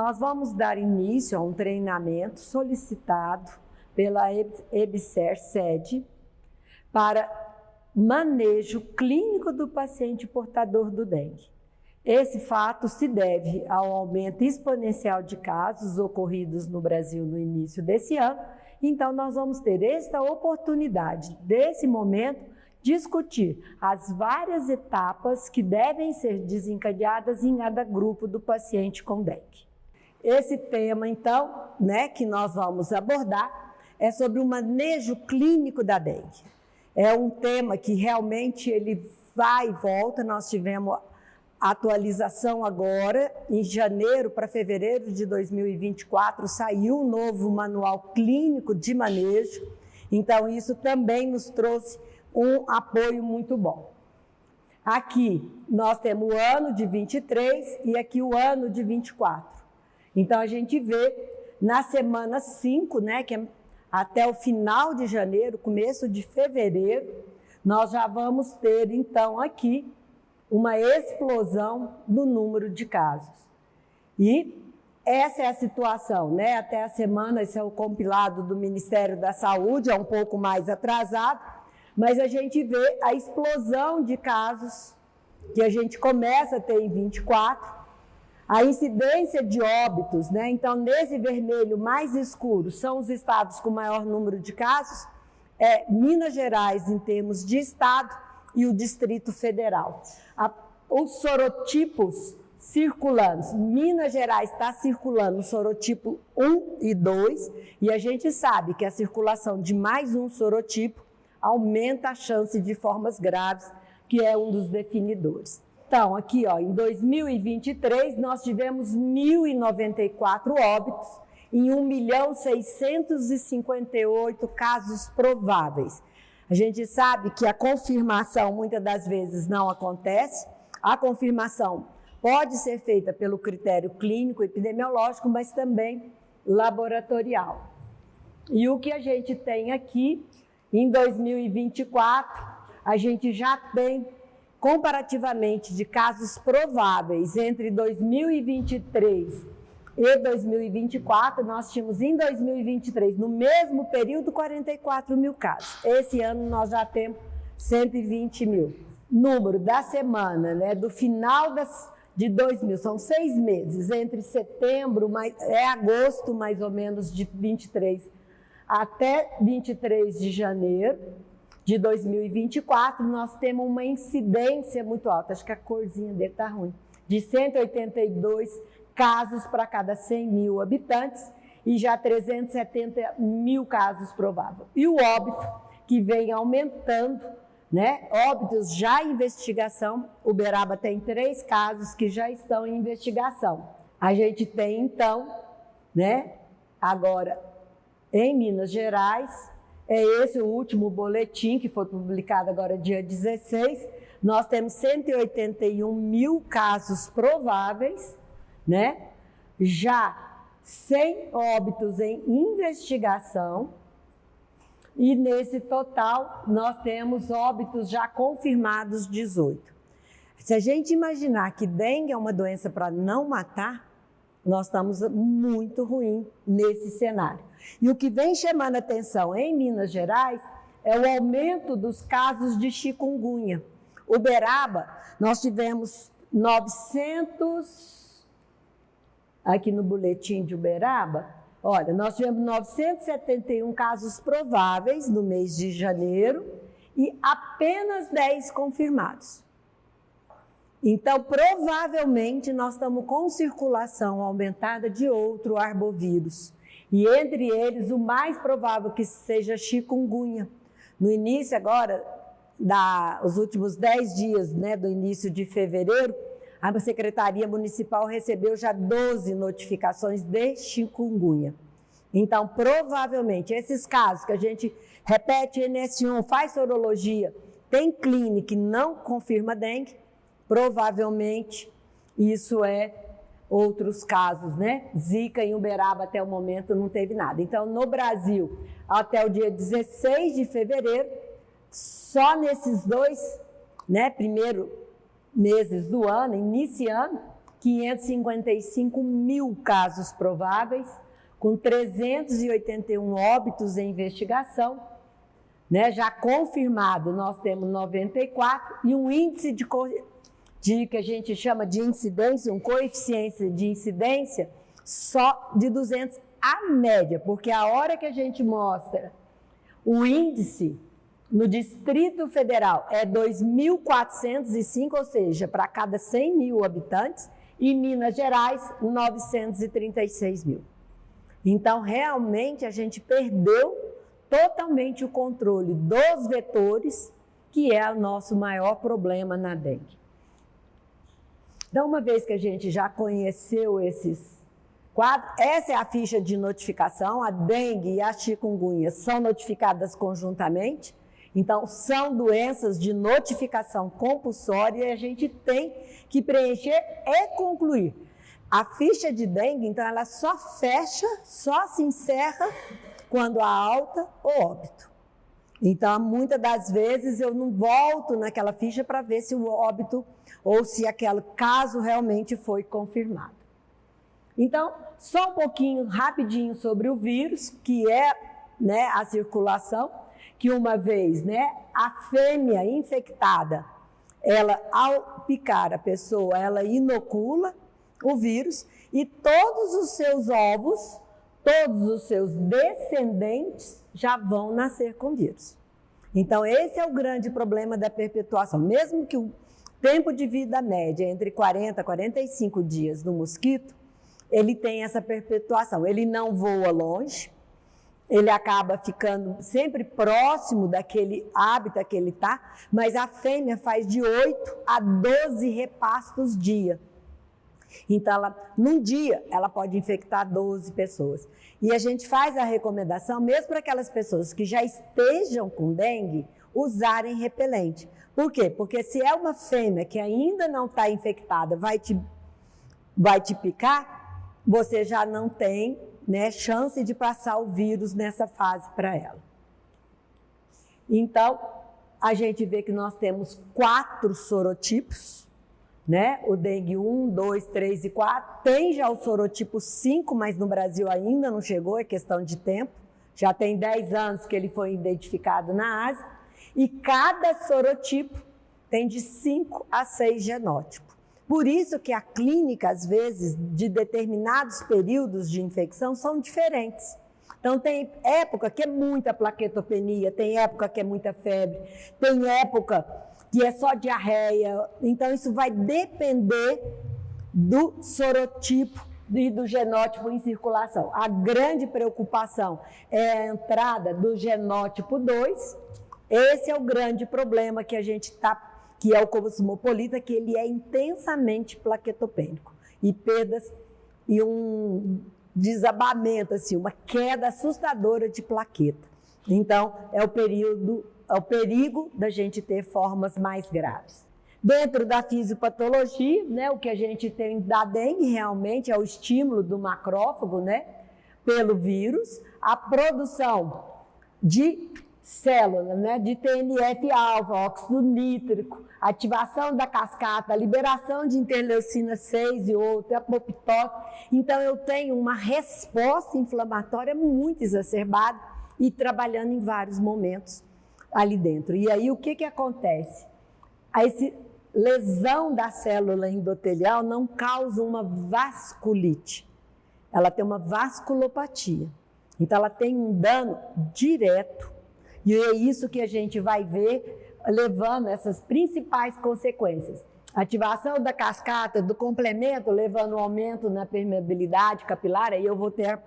nós vamos dar início a um treinamento solicitado pela EBSER-SED para manejo clínico do paciente portador do dengue. Esse fato se deve ao aumento exponencial de casos ocorridos no Brasil no início desse ano. Então, nós vamos ter esta oportunidade, desse momento, discutir as várias etapas que devem ser desencadeadas em cada grupo do paciente com dengue. Esse tema, então, que nós vamos abordar é sobre o manejo clínico da dengue. É um tema que realmente ele vai e volta. Nós tivemos atualização agora, em janeiro para fevereiro de 2024, saiu um novo manual clínico de manejo, então isso também nos trouxe um apoio muito bom. Aqui nós temos o ano de 23 e aqui o ano de 24. Então a gente vê na semana 5, que é até o final de janeiro, começo de fevereiro, nós já vamos ter então aqui uma explosão no número de casos. E essa é a situação, Até a semana, esse é o compilado do Ministério da Saúde, é um pouco mais atrasado, mas a gente vê a explosão de casos que a gente começa a ter em 24, a incidência de óbitos, Então, nesse vermelho mais escuro, são os estados com maior número de casos, Minas Gerais em termos de estado, e o Distrito Federal. Os sorotipos circulando, Minas Gerais está circulando o sorotipo 1 e 2, e a gente sabe que a circulação de mais um sorotipo aumenta a chance de formas graves, que é um dos definidores. Então, aqui, em 2023, nós tivemos 1.094 óbitos em 1.658 casos prováveis. A gente sabe que a confirmação muitas das vezes não acontece. A confirmação pode ser feita pelo critério clínico epidemiológico, mas também laboratorial. E o que a gente tem aqui, em 2024, a gente já tem, comparativamente, de casos prováveis entre 2023 e 2024, nós tínhamos em 2023, no mesmo período, 44 mil casos. Esse ano nós já temos 120 mil. Número da semana, do final de 2000, são 6 meses, entre setembro, agosto mais ou menos de 23, até 23 de janeiro de 2024, nós temos uma incidência muito alta, acho que a corzinha dele está ruim, de 182 casos para cada 100 mil habitantes e já 370 mil casos prováveis. E o óbito, que vem aumentando, óbitos já em investigação, Uberaba tem 3 casos que já estão em investigação. A gente tem, então, agora, em Minas Gerais, é esse o último boletim que foi publicado agora dia 16, nós temos 181 mil casos prováveis, já 100 óbitos em investigação, e nesse total nós temos óbitos já confirmados 18. Se a gente imaginar que dengue é uma doença para não matar, nós estamos muito ruim nesse cenário. E o que vem chamando a atenção em Minas Gerais é o aumento dos casos de chikungunya. Uberaba, nós tivemos 900... Aqui no boletim de Uberaba, olha, nós tivemos 971 casos prováveis no mês de janeiro e apenas 10 confirmados. Então, provavelmente, nós estamos com circulação aumentada de outro arbovírus. E entre eles, o mais provável que seja chikungunya. No início agora, os últimos 10 dias, do início de fevereiro, a Secretaria Municipal recebeu já 12 notificações de chikungunya. Então, provavelmente, esses casos que a gente repete NS1, faz sorologia, tem clínica e não confirma dengue, provavelmente isso é outros casos, Zika em Uberaba até o momento não teve nada. Então, no Brasil, até o dia 16 de fevereiro, só nesses 2, primeiro meses do ano, iniciando, 555 mil casos prováveis, com 381 óbitos em investigação, né? Já confirmado, nós temos 94, e um índice de que a gente chama de incidência, um coeficiente de incidência só de 200 a média, porque a hora que a gente mostra o índice no Distrito Federal é 2.405, ou seja, para cada 100 mil habitantes, e Minas Gerais, 936 mil. Então, realmente, a gente perdeu totalmente o controle dos vetores, que é o nosso maior problema na dengue. Então, uma vez que a gente já conheceu esses quadros, essa é a ficha de notificação. A dengue e a chikungunya são notificadas conjuntamente, então são doenças de notificação compulsória e a gente tem que preencher e concluir. A ficha de dengue, então, ela só fecha, só se encerra quando há alta ou óbito. Então, muitas das vezes eu não volto naquela ficha para ver se o óbito ou se aquele caso realmente foi confirmado. Então, só um pouquinho, rapidinho sobre o vírus, que é, né, a circulação, que uma vez, né, a fêmea infectada, ela, ao picar a pessoa, ela inocula o vírus e todos os seus ovos, todos os seus descendentes já vão nascer com vírus. Então, esse é o grande problema da perpetuação. Mesmo que o tempo de vida média entre 40 e 45 dias do mosquito, ele tem essa perpetuação. Ele não voa longe, ele acaba ficando sempre próximo daquele hábitat que ele está, mas a fêmea faz de 8 a 12 repastos dia. Então, num dia, ela pode infectar 12 pessoas. E a gente faz a recomendação, mesmo para aquelas pessoas que já estejam com dengue, usarem repelente. Por quê? Porque se é uma fêmea que ainda não está infectada, vai te picar, você já não tem, né, chance de passar o vírus nessa fase para ela. Então, a gente vê que nós temos 4 sorotipos, né? O dengue 1, 2, 3 e 4. Tem já o sorotipo 5, mas no Brasil ainda não chegou, é questão de tempo. Já tem 10 anos que ele foi identificado na Ásia. E cada sorotipo tem de 5 a 6 genótipos. Por isso que a clínica, às vezes, de determinados períodos de infecção são diferentes. Então, tem época que é muita plaquetopenia, tem época que é muita febre, tem época que é só diarreia. Então, isso vai depender do sorotipo e do genótipo em circulação. A grande preocupação é a entrada do genótipo 2. Esse é o grande problema que a gente está, que é o cosmopolita, que ele é intensamente plaquetopênico. E perdas e um desabamento, assim, uma queda assustadora de plaqueta. Então, é o perigo da gente ter formas mais graves. Dentro da fisiopatologia, né, o que a gente tem da dengue realmente é o estímulo do macrófago, né, pelo vírus, a produção de célula, né, de TNF-alfa, óxido nítrico, ativação da cascata, liberação de interleucina 6 e outra, apoptose. Então, eu tenho uma resposta inflamatória muito exacerbada e trabalhando em vários momentos ali dentro. E aí, o que acontece? Essa lesão da célula endotelial não causa uma vasculite, ela tem uma vasculopatia. Então, ela tem um dano direto. E é isso que a gente vai ver levando essas principais consequências. Ativação da cascata, do complemento, levando um aumento na permeabilidade capilar, aí eu vou ter,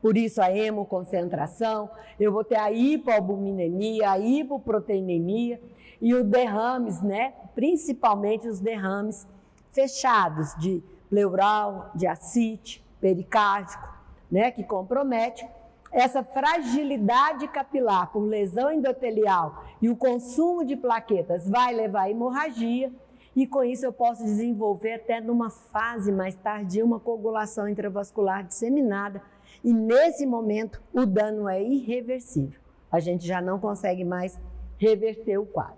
por isso, a hemoconcentração, eu vou ter a hipoalbuminemia, a hipoproteinemia e os derrames, né? Principalmente os derrames fechados de pleural, de ascite, pericárdico, né? Que compromete. Essa fragilidade capilar por lesão endotelial e o consumo de plaquetas vai levar à hemorragia e com isso eu posso desenvolver até numa fase mais tardia uma coagulação intravascular disseminada e nesse momento o dano é irreversível. A gente já não consegue mais reverter o quadro.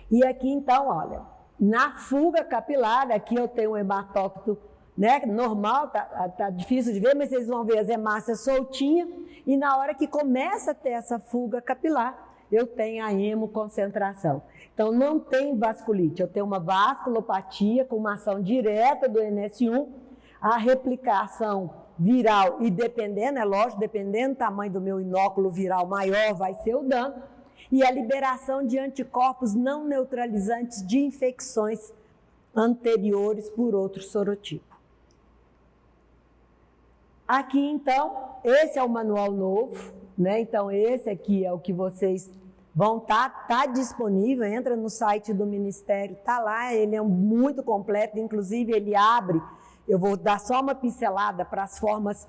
E aqui então, olha, na fuga capilar, aqui eu tenho um hematócito, né? Normal, tá difícil de ver, mas vocês vão ver as hemácias soltinhas, e na hora que começa a ter essa fuga capilar, eu tenho a hemoconcentração. Então, não tem vasculite, eu tenho uma vasculopatia com uma ação direta do NS1, a replicação viral, e dependendo, é lógico, dependendo do tamanho do meu inóculo viral, maior vai ser o dano, e a liberação de anticorpos não neutralizantes de infecções anteriores por outro sorotipo. Aqui, então, esse é o manual novo, né? Então, esse aqui é o que vocês vão tá disponível, entra no site do Ministério, tá lá, ele é muito completo, inclusive ele abre, eu vou dar só uma pincelada para as formas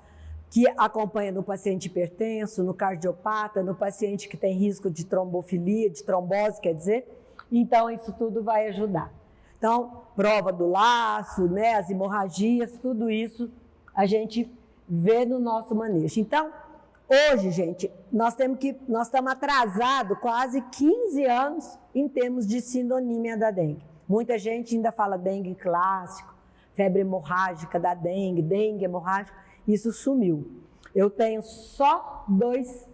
que acompanham no paciente hipertenso, no cardiopata, no paciente que tem risco de trombofilia, de trombose, quer dizer, então isso tudo vai ajudar. Então, prova do laço, né, as hemorragias, tudo isso a gente vê no nosso manejo. Então, hoje, gente, nós estamos atrasados quase 15 anos em termos de sintonímia da dengue. Muita gente ainda fala dengue clássico, febre hemorrágica da dengue, dengue hemorrágica, isso sumiu. Eu tenho só 2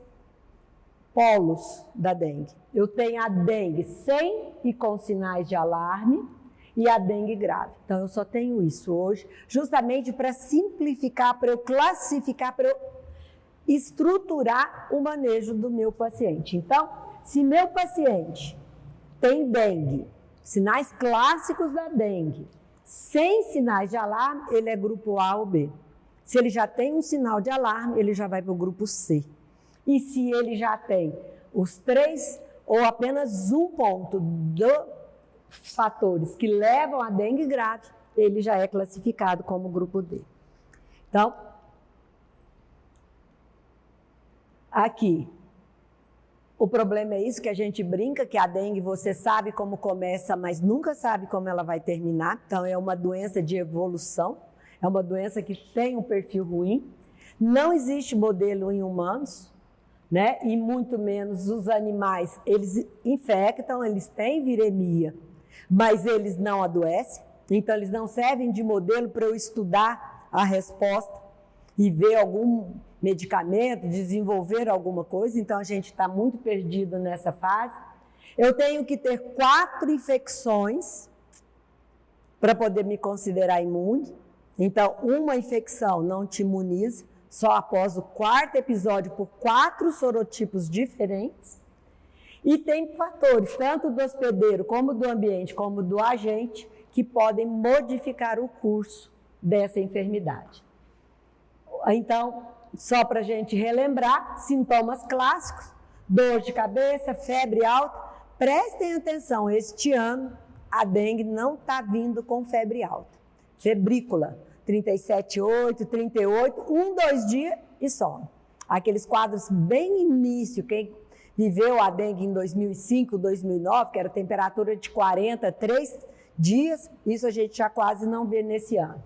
polos da dengue. Eu tenho a dengue sem e com sinais de alarme e a dengue grave. Então, eu só tenho isso hoje, justamente para simplificar, para eu classificar, para eu estruturar o manejo do meu paciente. Então, se meu paciente tem dengue, sinais clássicos da dengue, sem sinais de alarme, ele é grupo A ou B. Se ele já tem um sinal de alarme, ele já vai para o grupo C. E se ele já tem os 3 ou apenas um ponto dos fatores que levam à dengue grave, ele já é classificado como grupo D. Então, aqui, o problema é isso que a gente brinca, que a dengue você sabe como começa, mas nunca sabe como ela vai terminar. Então, é uma doença de evolução, é uma doença que tem um perfil ruim. Não existe modelo em humanos, né? E muito menos os animais. Eles infectam, eles têm viremia, mas eles não adoecem. Então, eles não servem de modelo para eu estudar a resposta e ver algum medicamento, desenvolver alguma coisa. Então, a gente está muito perdido nessa fase. Eu tenho que ter 4 infecções para poder me considerar imune. Então, uma infecção não te imuniza, só após o 4º episódio por 4 sorotipos diferentes. E tem fatores, tanto do hospedeiro, como do ambiente, como do agente, que podem modificar o curso dessa enfermidade. Então, só para a gente relembrar, sintomas clássicos, dor de cabeça, febre alta. Prestem atenção, este ano a dengue não está vindo com febre alta. Febrícula, 37,8, 38, 2 dias e some. Aqueles quadros bem início, quem viveu a dengue em 2005, 2009, que era temperatura de 40, 3 dias, isso a gente já quase não vê nesse ano.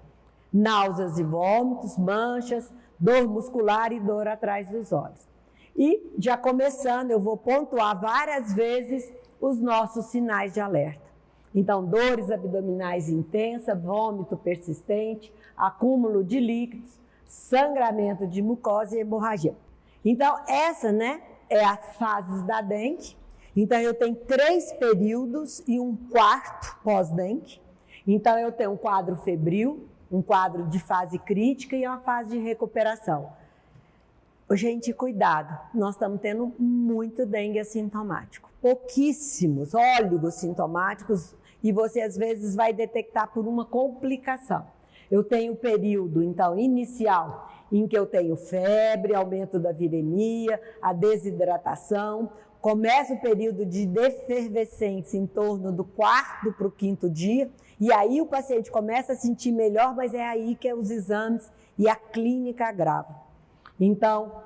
Náuseas e vômitos, manchas, dor muscular e dor atrás dos olhos. E, já começando, eu vou pontuar várias vezes os nossos sinais de alerta. Então, dores abdominais intensas, vômito persistente, acúmulo de líquidos, sangramento de mucosa e hemorragia. Então, essa, né, é as fases da dengue. Então, eu tenho 3 períodos e um 4º pós-dengue. Então, eu tenho um quadro febril, um quadro de fase crítica e uma fase de recuperação. Gente, cuidado, nós estamos tendo muito dengue assintomático, pouquíssimos oligosintomáticos, e você às vezes vai detectar por uma complicação. Eu tenho o período, então, inicial, em que eu tenho febre, aumento da viremia, a desidratação, começa o período de defervescência em torno do 4º para o 5º dia, e aí o paciente começa a sentir melhor, mas é aí que os exames e a clínica agravam. Então,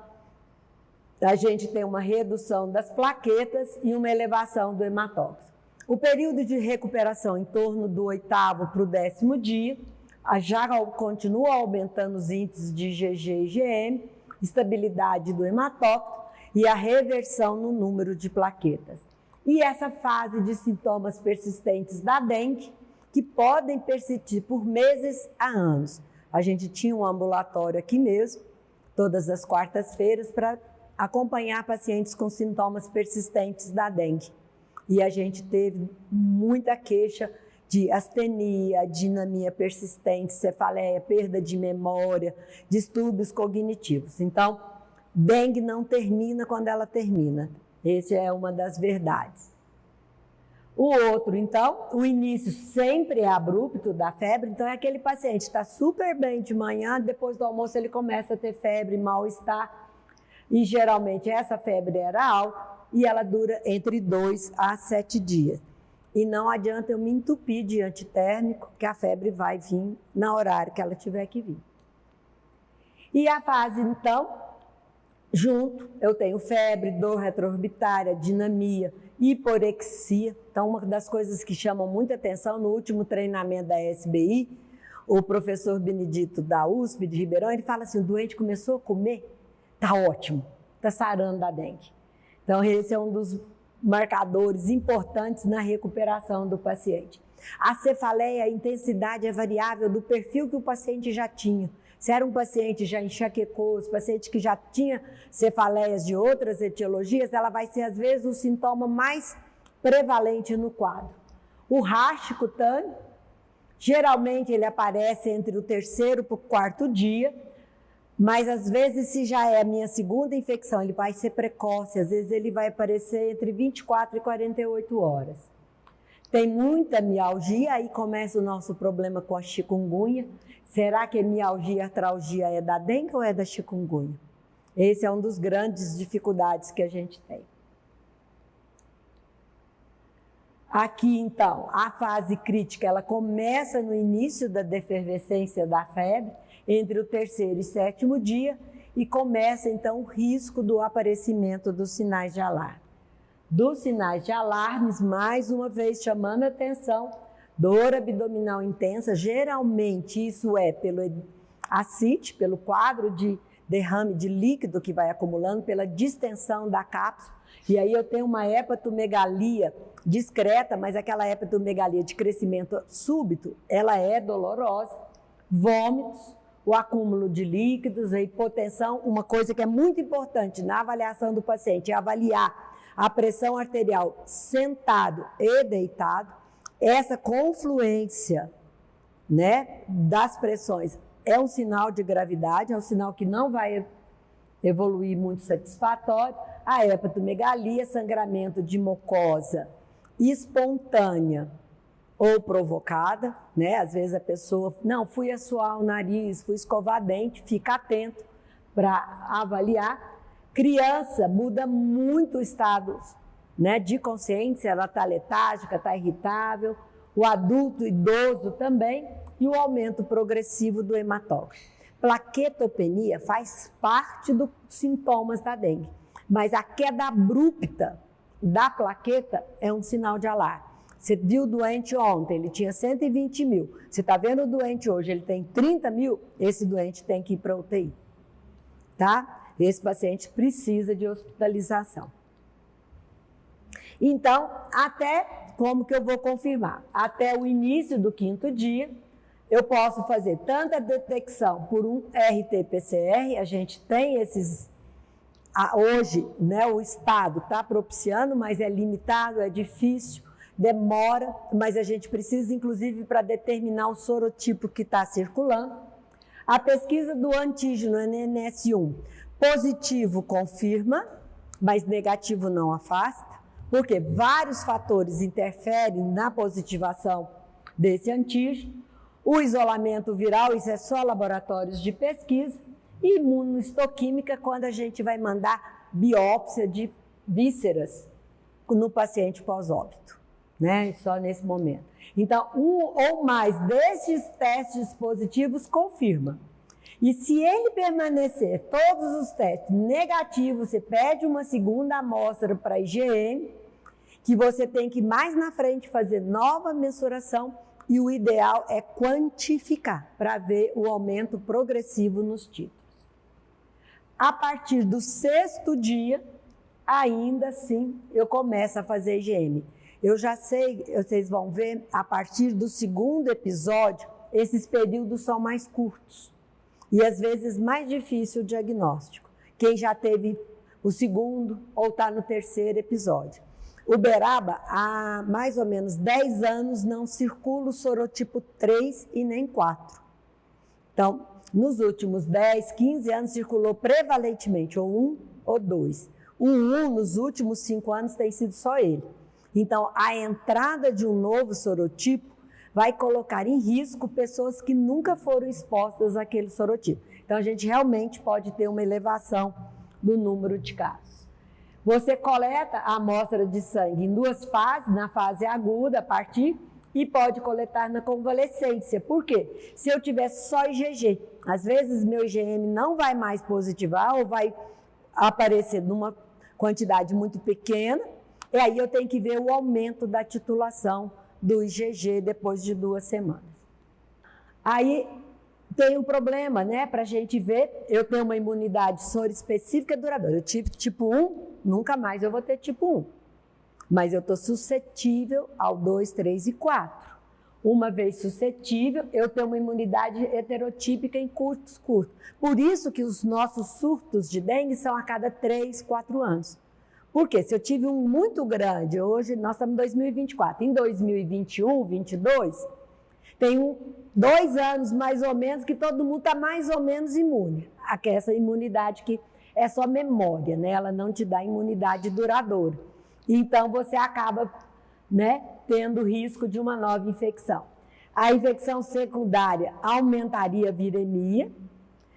a gente tem uma redução das plaquetas e uma elevação do hematócrito. O período de recuperação em torno do 8º para o 10º dia, já continua aumentando os índices de IgG e IgM, estabilidade do hematócrito e a reversão no número de plaquetas. E essa fase de sintomas persistentes da dengue, que podem persistir por meses a anos. a gente tinha um ambulatório aqui mesmo, todas as quartas-feiras, para acompanhar pacientes com sintomas persistentes da dengue. E a gente teve muita queixa de astenia, dinamia persistente, cefaleia, perda de memória, distúrbios cognitivos. Então, dengue não termina quando ela termina. Essa é uma das verdades. O outro, então, o início sempre é abrupto da febre, então é aquele paciente que está super bem de manhã, depois do almoço ele começa a ter febre, mal-estar, e geralmente essa febre era alta e ela dura entre 2 a 7 dias. E não adianta eu me entupir de antitérmico, que a febre vai vir na horário que ela tiver que vir. E a fase, então, junto, eu tenho febre, dor retroorbitária, dinamia, hiporexia. Então, uma das coisas que chamam muita atenção no último treinamento da SBI, o professor Benedito da USP de Ribeirão, ele fala assim, o doente começou a comer, tá ótimo, tá sarando da dengue. Então, esse é um dos marcadores importantes na recuperação do paciente. A cefaleia, a intensidade é variável do perfil que o paciente já tinha. Se era um paciente já enxaquecoso, paciente que já tinha cefaleias de outras etiologias, ela vai ser, às vezes, o sintoma mais prevalente no quadro. O rash cutâneo, geralmente ele aparece entre o 3º para o 4º dia, mas às vezes, se já é a minha segunda infecção, ele vai ser precoce, às vezes ele vai aparecer entre 24 e 48 horas. Tem muita mialgia, aí começa o nosso problema com a chikungunya. Será que a mialgia e artralgia é da dengue ou é da chikungunya? Esse é um dos grandes dificuldades que a gente tem. Aqui, então, a fase crítica, ela começa no início da defervescência da febre, entre o 3º e 7º dia, e começa, então, o risco do aparecimento dos sinais de alarme. Dos sinais de alarmes, mais uma vez chamando a atenção, dor abdominal intensa, geralmente isso é pelo ascite, pelo quadro de derrame de líquido que vai acumulando, pela distensão da cápsula, e aí eu tenho uma hepatomegalia discreta, mas aquela hepatomegalia de crescimento súbito, ela é dolorosa, vômitos, o acúmulo de líquidos, a hipotensão. Uma coisa que é muito importante na avaliação do paciente é avaliar a pressão arterial sentado e deitado. Essa confluência, né, das pressões é um sinal de gravidade, é um sinal que não vai evoluir muito satisfatório. A hepatomegalia, sangramento de mucosa espontânea ou provocada, né? Às vezes a pessoa, não, fui assoar o nariz, fui escovar dente, fica atento para avaliar. Criança muda muito o estado, né, de consciência, ela está letárgica, está irritável, o adulto idoso também, e o aumento progressivo do hematócrito. Plaquetopenia faz parte dos sintomas da dengue, mas a queda abrupta da plaqueta é um sinal de alarme. Você viu o doente ontem, ele tinha 120 mil. Você está vendo o doente hoje, ele tem 30 mil, esse doente tem que ir para a UTI. Tá? Esse paciente precisa de hospitalização. Então, até, como que eu vou confirmar? Até o início do 5º dia, eu posso fazer tanta detecção por um RT-PCR, a gente tem esses... Hoje, né, o Estado está propiciando, mas é limitado, é difícil, demora, mas a gente precisa, inclusive, para determinar o sorotipo que está circulando. A pesquisa do antígeno NS1, positivo confirma, mas negativo não afasta, porque vários fatores interferem na positivação desse antígeno. O isolamento viral, isso é só laboratórios de pesquisa, e imunohistoquímica, quando a gente vai mandar biópsia de vísceras no paciente pós-óbito, né? Só nesse momento. Então, um ou mais desses testes positivos confirma. E se ele permanecer, todos os testes negativos, você pede uma segunda amostra para IgM, que você tem que mais na frente fazer nova mensuração, e o ideal é quantificar para ver o aumento progressivo nos títulos. A partir do 6º dia, ainda assim, eu começo a fazer IgM. Eu já sei, vocês vão ver, a partir do 2º episódio, esses períodos são mais curtos e às vezes mais difícil o diagnóstico. Quem já teve o segundo ou está no terceiro episódio. Uberaba, há mais ou menos 10 anos, não circula o sorotipo 3 e nem 4. Então, nos últimos 10, 15 anos, circulou prevalentemente ou 1 ou 2. O 1, nos últimos 5 anos, tem sido só ele. Então, a entrada de um novo sorotipo vai colocar em risco pessoas que nunca foram expostas àquele sorotipo. Então, a gente realmente pode ter uma elevação do número de casos. Você coleta a amostra de sangue em 2 fases, na fase aguda, a partir, e pode coletar na convalescência. Por quê? Se eu tiver só IgG, às vezes meu IgM não vai mais positivar ou vai aparecer numa quantidade muito pequena, e aí eu tenho que ver o aumento da titulação do IgG depois de 2 semanas. Aí tem um problema, né? Para a gente ver, eu tenho uma imunidade soro específica e duradoura. Eu tive tipo 1, nunca mais eu vou ter tipo 1. Mas eu estou suscetível ao 2, 3 e 4. Uma vez suscetível, eu tenho uma imunidade heterotípica em curtos. Por isso que os nossos surtos de dengue são a cada 3, 4 anos. Por quê? Se eu tive um muito grande, hoje nós estamos em 2024, em 2021, 2022, tem 2 anos mais ou menos que todo mundo está mais ou menos imune. Essa imunidade que é só memória, né? Ela não te dá imunidade duradoura. Então você acaba, né, tendo risco de uma nova infecção. A infecção secundária aumentaria a viremia,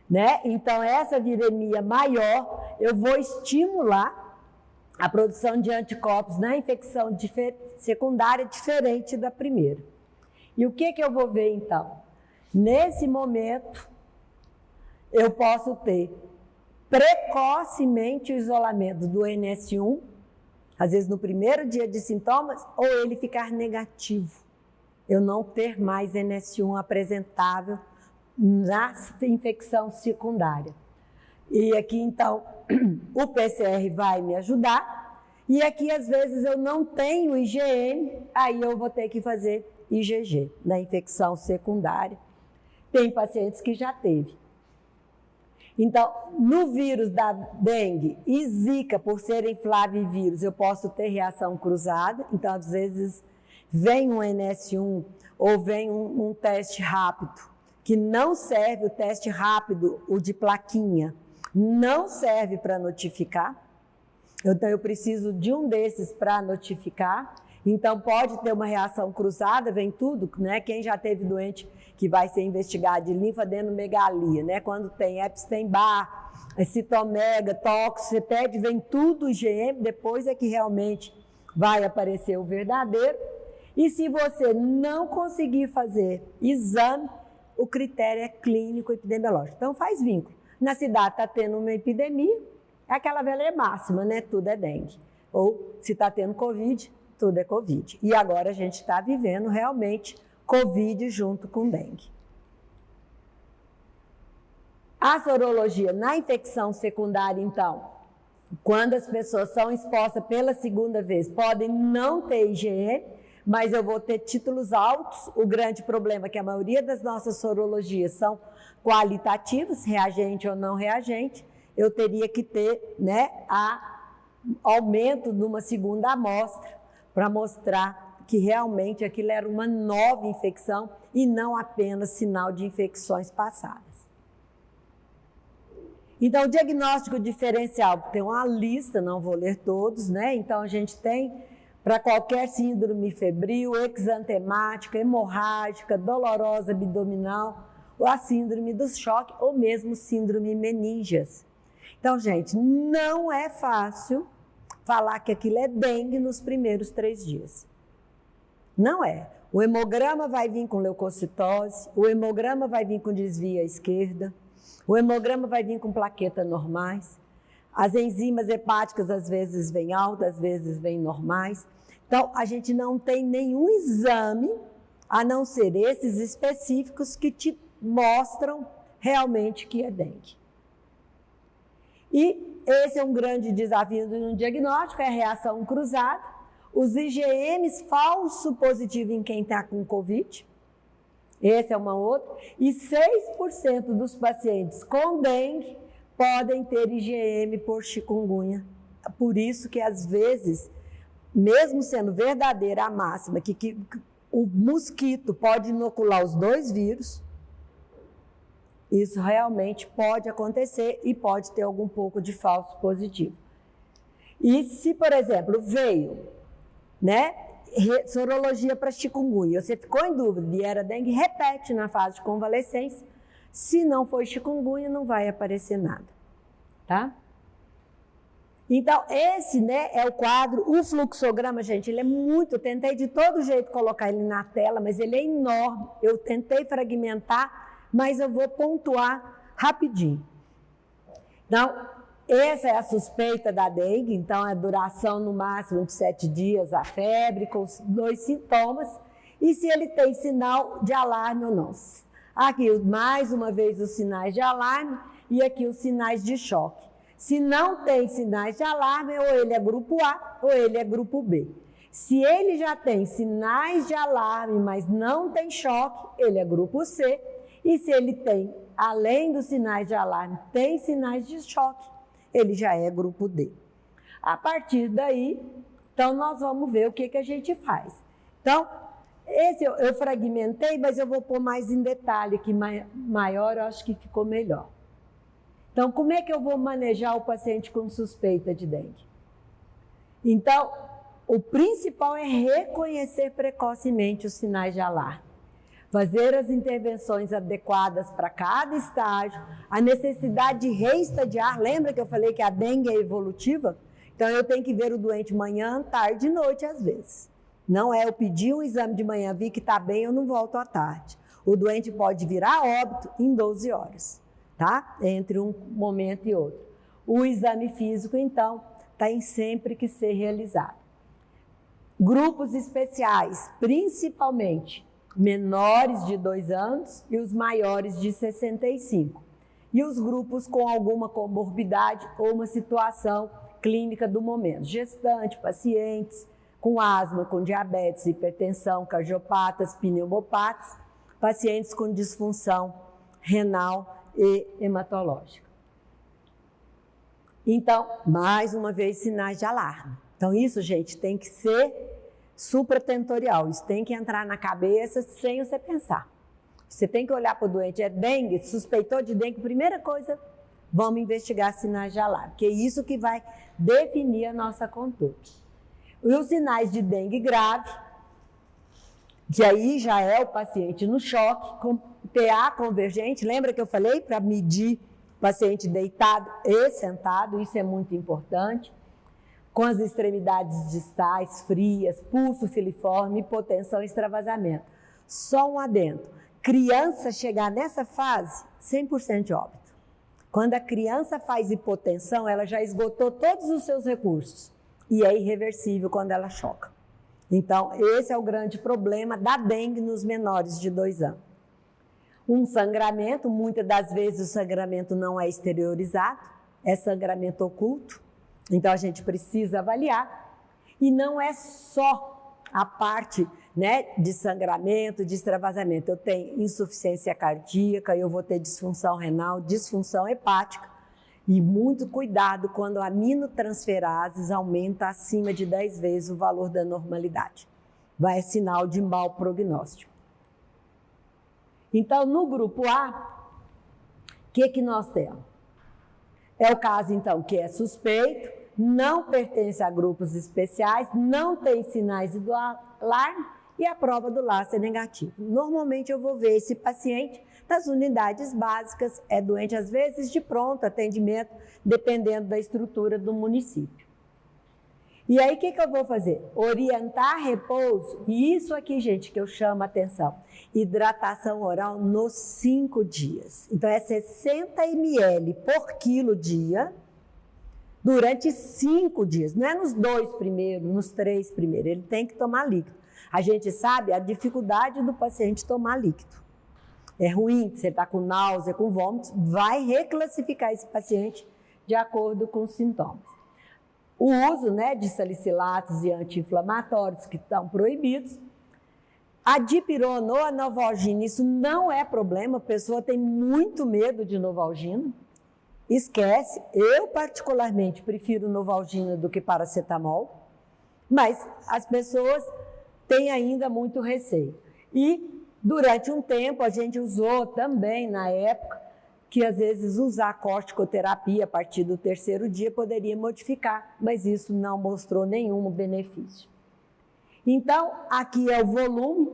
né? Então essa viremia maior, eu vou estimular a produção de anticorpos na infecção secundária diferente da primeira. E o que eu vou ver então? Nesse momento, eu posso ter precocemente o isolamento do NS1, às vezes no primeiro dia de sintomas, ou ele ficar negativo. Eu não ter mais NS1 apresentável na infecção secundária. E aqui, então, o PCR vai me ajudar. E aqui, às vezes, eu não tenho IgM, aí eu vou ter que fazer IgG na infecção secundária. Tem pacientes que já teve. Então, no vírus da dengue e zika, por serem flavivírus, eu posso ter reação cruzada. Então, às vezes, vem um NS1 ou vem um teste rápido, que não serve o teste rápido, o de plaquinha, não serve para notificar. Então, eu preciso de um desses para notificar. Então, pode ter uma reação cruzada, vem tudo, né? Quem já teve doente que vai ser investigado de linfadenomegalia, né? Quando tem Epstein-Barr, citomega, tóxico, você pede, vem tudo o IgM, depois é que realmente vai aparecer o verdadeiro. E se você não conseguir fazer exame, o critério é clínico epidemiológico. Então, faz vínculo. Na cidade está tendo uma epidemia, é aquela velha máxima, né? Tudo é dengue. Ou se está tendo Covid, tudo é Covid. E agora a gente está vivendo realmente Covid junto com dengue. A sorologia na infecção secundária, então, quando as pessoas são expostas pela segunda vez, podem não ter IgM, mas eu vou ter títulos altos. O grande problema é que a maioria das nossas sorologias são qualitativas, reagente ou não reagente. Eu teria que ter, né, aumento numa segunda amostra para mostrar que realmente aquilo era uma nova infecção e não apenas sinal de infecções passadas. Então, o diagnóstico diferencial tem uma lista, não vou ler todos, né? Então, a gente tem para qualquer síndrome febril, exantemática, hemorrágica, dolorosa abdominal, ou a síndrome do choque, ou mesmo síndrome meningias. Então, gente, não é fácil falar que aquilo é dengue nos primeiros 3 dias. Não é. O hemograma vai vir com leucocitose, o hemograma vai vir com desvio à esquerda, o hemograma vai vir com plaquetas normais, as enzimas hepáticas às vezes vêm altas, às vezes vêm normais. Então, a gente não tem nenhum exame, a não ser esses específicos que te mostram realmente que é dengue. E esse é um grande desafio no diagnóstico, é a reação cruzada. Os IgMs falso positivo em quem está com Covid. Essa é uma outra. E 6% dos pacientes com dengue podem ter IgM por chikungunya. Por isso que, às vezes, mesmo sendo verdadeira a máxima que o mosquito pode inocular os dois vírus, isso realmente pode acontecer e pode ter algum pouco de falso positivo. E se, por exemplo, veio, né, sorologia para chikungunya, você ficou em dúvida e era dengue, repete na fase de convalescência. Se não for chikungunya, não vai aparecer nada, tá? Então, esse, né, é o quadro. O fluxograma, gente, ele é muito... Eu tentei de todo jeito colocar ele na tela, mas ele é enorme. Eu tentei fragmentar, mas eu vou pontuar rapidinho. Então, essa é a suspeita da dengue. Então, a duração no máximo de 7 dias, a febre, com os 2 sintomas. E se ele tem sinal de alarme ou não. Aqui, mais uma vez, os sinais de alarme e aqui os sinais de choque. Se não tem sinais de alarme, ou ele é grupo A ou ele é grupo B. Se ele já tem sinais de alarme, mas não tem choque, ele é grupo C. E se ele tem, além dos sinais de alarme, tem sinais de choque, ele já é grupo D. A partir daí, então nós vamos ver o que a gente faz. Então, esse eu fragmentei, mas eu vou pôr mais em detalhe aqui, maior, eu acho que ficou melhor. Então, como é que eu vou manejar o paciente com suspeita de dengue? Então, o principal é reconhecer precocemente os sinais de alarme. Fazer as intervenções adequadas para cada estágio, a necessidade de reestadiar. Lembra que eu falei que a dengue é evolutiva? Então, eu tenho que ver o doente manhã, tarde e noite, às vezes. Não é eu pedir um exame de manhã, vi que está bem, eu não volto à tarde. O doente pode virar óbito em 12 horas. Tá? Entre um momento e outro. O exame físico, então, tem sempre que ser realizado. Grupos especiais, principalmente menores de 2 anos e os maiores de 65. E os grupos com alguma comorbidade ou uma situação clínica do momento. Gestante, pacientes com asma, com diabetes, hipertensão, cardiopatas, pneumopatas, pacientes com disfunção renal e hematológica. Então, mais uma vez, sinais de alarme. Então, isso, gente, tem que ser supratentorial. Isso tem que entrar na cabeça sem você pensar. Você tem que olhar para o doente, é dengue, suspeitou de dengue, primeira coisa, vamos investigar sinais de alarme, que é isso que vai definir a nossa conduta. E os sinais de dengue grave, que aí já é o paciente no choque, com PA convergente, lembra que eu falei para medir o paciente deitado e sentado, isso é muito importante, com as extremidades distais, frias, pulso filiforme, hipotensão e extravasamento. Só um adendo, criança chegar nessa fase, 100% de óbito. Quando a criança faz hipotensão, ela já esgotou todos os seus recursos e é irreversível quando ela choca. Então, esse é o grande problema da dengue nos menores de 2 anos. Um sangramento, muitas das vezes o sangramento não é exteriorizado, é sangramento oculto, então a gente precisa avaliar. E não é só a parte, né, de sangramento, de extravasamento. Eu tenho insuficiência cardíaca, eu vou ter disfunção renal, disfunção hepática. E muito cuidado quando a aminotransferases aumenta acima de 10 vezes o valor da normalidade. Vai ser sinal de mau prognóstico. Então, no grupo A, o que nós temos? É o caso, então, que é suspeito, não pertence a grupos especiais, não tem sinais do alarme e a prova do laço é negativa. Normalmente, eu vou ver esse paciente nas unidades básicas, é doente às vezes de pronto atendimento, dependendo da estrutura do município. E aí, o que eu vou fazer? Orientar repouso, e isso aqui, gente, que eu chamo a atenção, hidratação oral nos 5 dias. Então, é 60 ml por quilo dia, durante 5 dias. Não é nos 2 primeiros, nos 3 primeiros, ele tem que tomar líquido. A gente sabe a dificuldade do paciente tomar líquido. É ruim, você está com náusea, com vômitos, vai reclassificar esse paciente de acordo com os sintomas. O uso, né, de salicilatos e anti-inflamatórios que estão proibidos. A dipirona ou a Novalgina, isso não é problema, a pessoa tem muito medo de Novalgina. Esquece, eu particularmente prefiro Novalgina do que paracetamol, mas as pessoas têm ainda muito receio. E durante um tempo a gente usou também, na época, que às vezes usar corticoterapia a partir do 3º dia poderia modificar, mas isso não mostrou nenhum benefício. Então, aqui é o volume.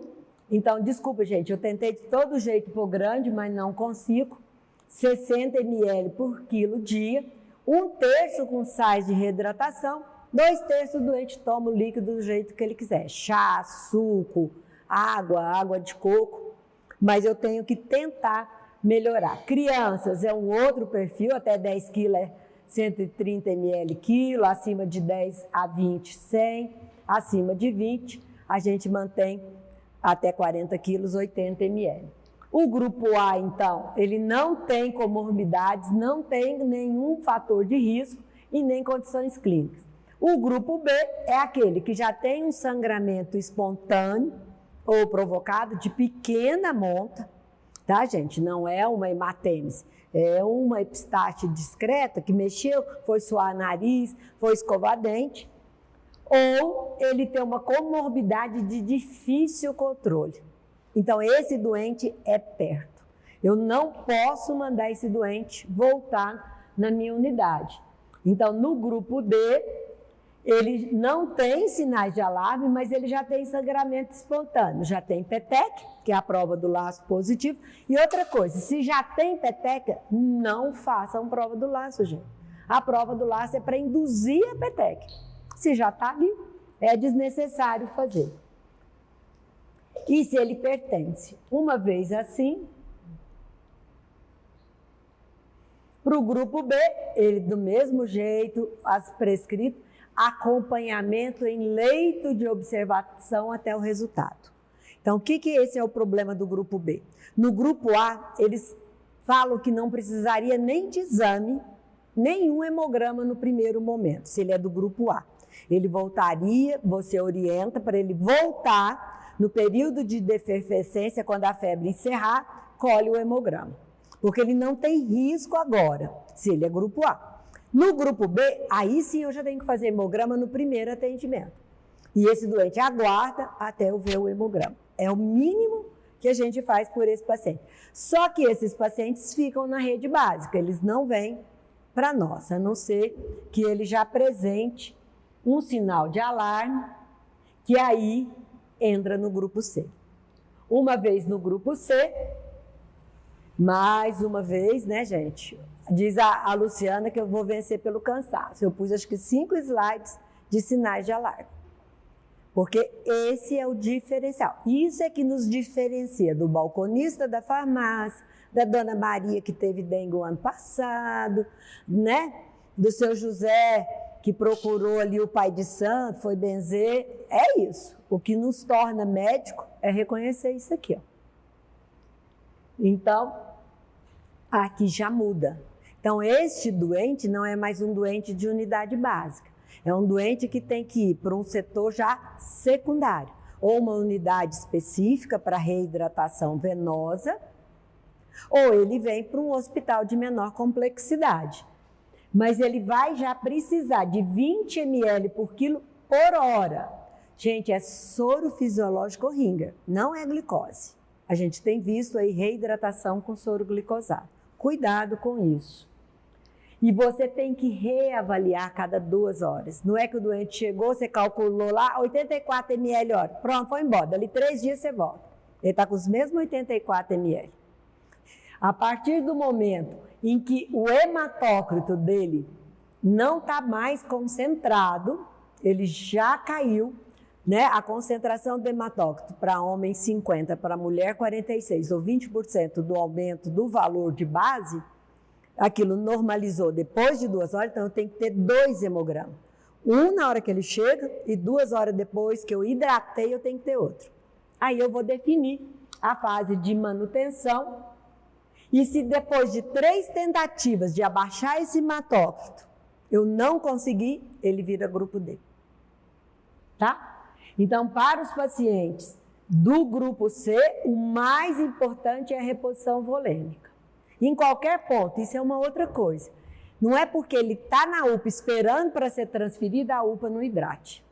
Então, desculpa, gente, eu tentei de todo jeito pôr grande, mas não consigo. 60 ml por quilo dia, 1/3 com sais de reidratação, 2/3 o doente toma o líquido do jeito que ele quiser. Chá, suco, água de coco, mas eu tenho que tentar melhorar. Crianças é um outro perfil, até 10 kg é 130 ml quilo, acima de 10 a 20, 100, acima de 20 a gente mantém até 40 quilos, 80 ml. O grupo A, então, ele não tem comorbidades, não tem nenhum fator de risco e nem condições clínicas. O grupo B é aquele que já tem um sangramento espontâneo ou provocado de pequena monta, tá, gente? Não é uma hematêmese, é uma epistate discreta que mexeu, foi suar nariz, foi escovar dente, ou ele tem uma comorbidade de difícil controle. Então, esse doente é perto. Eu não posso mandar esse doente voltar na minha unidade. Então, no grupo D, ele não tem sinais de alarme, mas ele já tem sangramento espontâneo. Já tem peteca, que é a prova do laço positivo. E outra coisa, se já tem peteca, não façam prova do laço, gente. A prova do laço é para induzir a peteca. Se já está ali, é desnecessário fazer. E se ele pertence, uma vez assim, para o grupo B, ele do mesmo jeito, as prescrito, acompanhamento em leito de observação até o resultado. Então, o que esse é o problema do grupo B? No grupo A, eles falam que não precisaria nem de exame, nenhum hemograma no primeiro momento, se ele é do grupo A. Ele voltaria, você orienta para ele voltar no período de defervescência, quando a febre encerrar, colhe o hemograma. Porque ele não tem risco agora, se ele é grupo A. No grupo B, aí sim eu já tenho que fazer hemograma no primeiro atendimento. E esse doente aguarda até eu ver o hemograma. É o mínimo que a gente faz por esse paciente. Só que esses pacientes ficam na rede básica, eles não vêm para nós, a não ser que ele já apresente um sinal de alarme, que aí entra no grupo C. Uma vez no grupo C, mais uma vez, né, gente? Diz a Luciana que eu vou vencer pelo cansaço. Eu pus acho que 5 slides de sinais de alarme. Porque esse é o diferencial. Isso é que nos diferencia do balconista da farmácia, da dona Maria que teve dengue o ano passado, né? Do seu José que procurou ali o pai de santo, foi benzer. É isso. O que nos torna médico é reconhecer isso aqui, ó. Então, aqui já muda. Então, este doente não é mais um doente de unidade básica. É um doente que tem que ir para um setor já secundário, ou uma unidade específica para reidratação venosa, ou ele vem para um hospital de menor complexidade. Mas ele vai já precisar de 20 ml por quilo por hora. Gente, é soro fisiológico Ringer, não é glicose. A gente tem visto aí reidratação com soro glicosado. Cuidado com isso. E você tem que reavaliar a cada 2 horas. Não é que o doente chegou, você calculou lá 84 ml hora. Pronto, foi embora. Dali 3 dias você volta. Ele está com os mesmos 84 ml. A partir do momento em que o hematócrito dele não está mais concentrado, ele já caiu, né? A concentração do hematócrito para homem 50, para mulher 46, ou 20% do aumento do valor de base, aquilo normalizou depois de 2 horas, então eu tenho que ter 2 hemogramas. Um na hora que ele chega e 2 horas depois que eu hidratei, eu tenho que ter outro. Aí eu vou definir a fase de manutenção. E se depois de 3 tentativas de abaixar esse hematócrito, eu não conseguir, ele vira grupo D. Tá? Então, para os pacientes Do grupo C, o mais importante é a reposição volêmica. Em qualquer ponto, isso é uma outra coisa. Não é porque ele está na UPA esperando para ser transferido, a UPA não hidrate.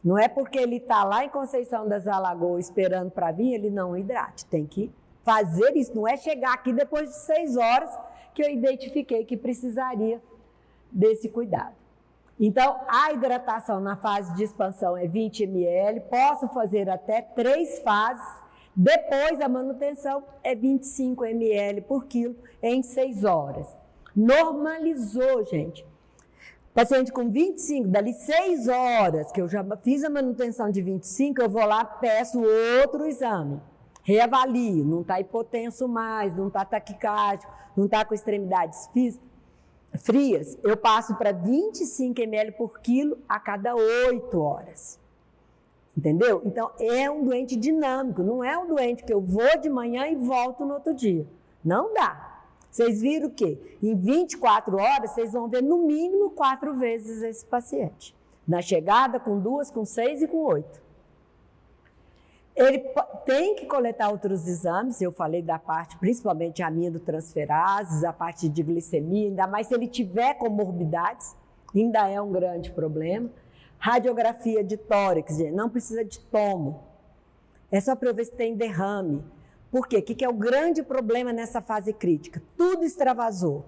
Não é porque ele está lá em Conceição das Alagoas esperando para vir, ele não hidrate. Tem que fazer isso, não é chegar aqui depois de 6 horas que eu identifiquei que precisaria desse cuidado. Então, a hidratação na fase de expansão é 20 ml, posso fazer até 3 fases, depois a manutenção é 25 ml por quilo em 6 horas. Normalizou, gente. Paciente com 25, dali 6 horas, que eu já fiz a manutenção de 25, eu vou lá, peço outro exame. Reavalio, não está hipotenso mais, não está taquicárdico, não está com extremidades frias, eu passo para 25 ml por quilo a cada 8 horas. Entendeu? Então, é um doente dinâmico, não é um doente que eu vou de manhã e volto no outro dia. Não dá. Vocês viram o quê? Em 24 horas, vocês vão ver no mínimo 4 vezes esse paciente. Na chegada, com 2, com 6 e com 8. Ele tem que coletar outros exames, eu falei da parte, principalmente aminotransferases, a parte de glicemia, ainda mais se ele tiver comorbidades, ainda é um grande problema. Radiografia de tórax, não precisa de tomo, é só para eu ver se tem derrame. Por quê? O que é o grande problema nessa fase crítica? Tudo extravasou.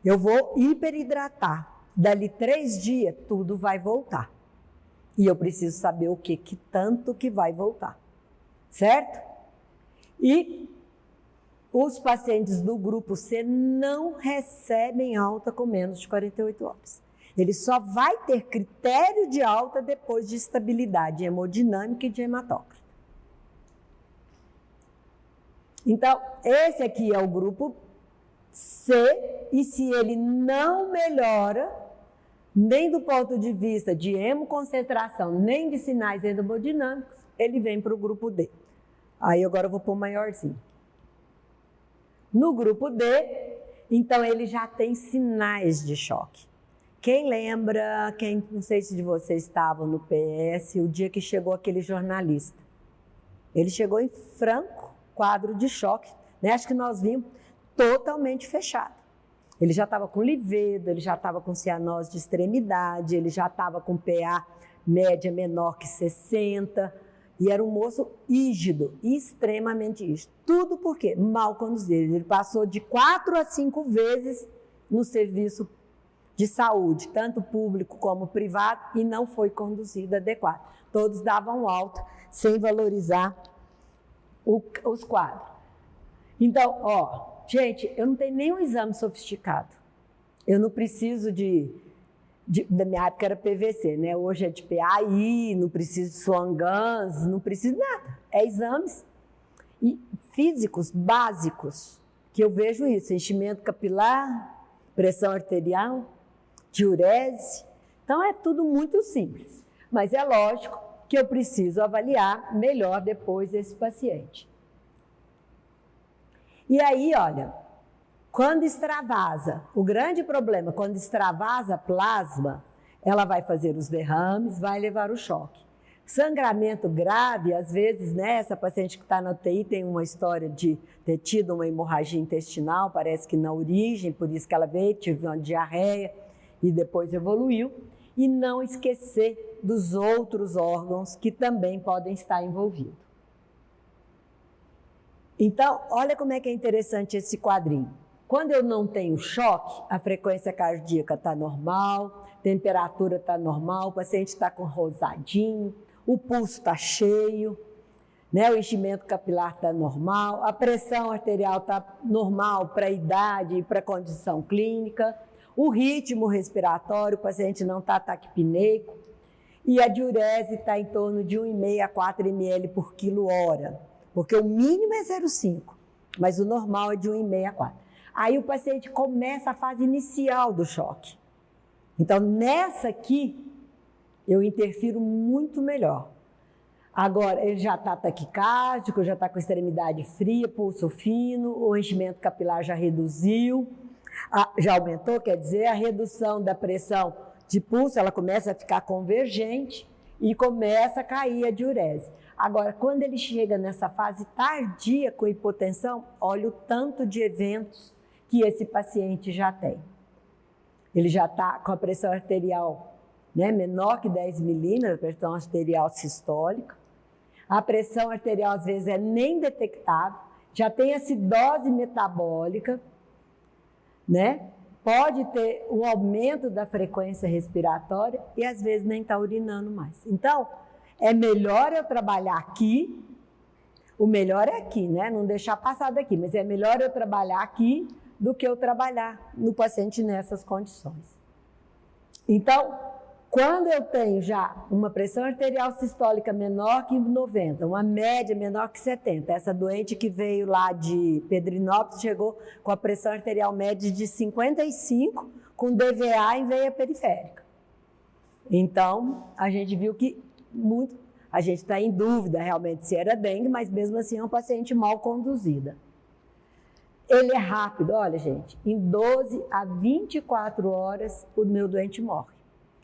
Eu vou hiperidratar, dali 3 dias tudo vai voltar. E eu preciso saber o que tanto que vai voltar, certo? E os pacientes do grupo C não recebem alta com menos de 48 horas. Ele só vai ter critério de alta depois de estabilidade hemodinâmica e de hematócrito. Então, esse aqui é o grupo C, e se ele não melhora, nem do ponto de vista de hemoconcentração, nem de sinais hemodinâmicos, ele vem para o grupo D. Aí agora eu vou pôr maiorzinho. No grupo D, então ele já tem sinais de choque. Quem lembra, não sei se de vocês estavam no PS, o dia que chegou aquele jornalista. Ele chegou em franco quadro de choque, né? Acho que nós vimos totalmente fechado. Ele já estava com livedo, ele já estava com cianose de extremidade, ele já estava com PA média menor que 60, e era um moço rígido, extremamente rígido. Tudo por quê? Mal conduzido. Ele passou de 4 a 5 vezes no serviço de saúde, tanto público como privado, e não foi conduzido adequado. Todos davam alta, sem valorizar os quadros. Então, gente, eu não tenho nenhum exame sofisticado. Eu não preciso da minha época era PVC, né? Hoje é de PAI, não preciso de Swan-Ganz, não preciso de nada. É exames físicos básicos, que eu vejo isso, enchimento capilar, pressão arterial, diurese. Então, é tudo muito simples. Mas é lógico que eu preciso avaliar melhor depois esse paciente. E aí, olha, quando extravasa, o grande problema, quando extravasa plasma, ela vai fazer os derrames, vai levar o choque. Sangramento grave, às vezes, né, essa paciente que está na UTI tem uma história de ter tido uma hemorragia intestinal, parece que na origem, por isso que ela veio, teve uma diarreia e depois evoluiu. E não esquecer dos outros órgãos que também podem estar envolvidos. Então, olha como é que é interessante esse quadrinho. Quando eu não tenho choque, a frequência cardíaca está normal, temperatura está normal, o paciente está com rosadinho, o pulso está cheio, né? O enchimento capilar está normal, a pressão arterial está normal para a idade e para a condição clínica, o ritmo respiratório, o paciente não está taquipneico, e a diurese está em torno de 1,5 a 4 ml por quilo hora, porque o mínimo é 0,5, mas o normal é de 1,5 a 4. Aí o paciente começa a fase inicial do choque. Então, nessa aqui, eu interfiro muito melhor. Agora, ele já está taquicárdico, já está com extremidade fria, pulso fino, o enchimento capilar já reduziu, já aumentou, quer dizer, a redução da pressão de pulso, ela começa a ficar convergente, e começa a cair a diurese. Agora, quando ele chega nessa fase tardia com hipotensão, olha o tanto de eventos que esse paciente já tem. Ele já está com a pressão arterial, né, menor que 10 milímetros, a pressão arterial sistólica. A pressão arterial, às vezes, é nem detectável. Já tem acidose metabólica, né? Pode ter um aumento da frequência respiratória e, às vezes, nem está urinando mais. Então, é melhor eu trabalhar aqui. O melhor é aqui, né? Não deixar passar daqui. Mas é melhor eu trabalhar aqui do que eu trabalhar no paciente nessas condições. Então, quando eu tenho já uma pressão arterial sistólica menor que 90, uma média menor que 70, essa doente que veio lá de Pedrinópolis chegou com a pressão arterial média de 55, com DVA em veia periférica. Então, a gente viu que a gente está em dúvida realmente se era dengue, mas mesmo assim é um paciente mal conduzida. Ele é rápido, olha gente, em 12 a 24 horas o meu doente morre.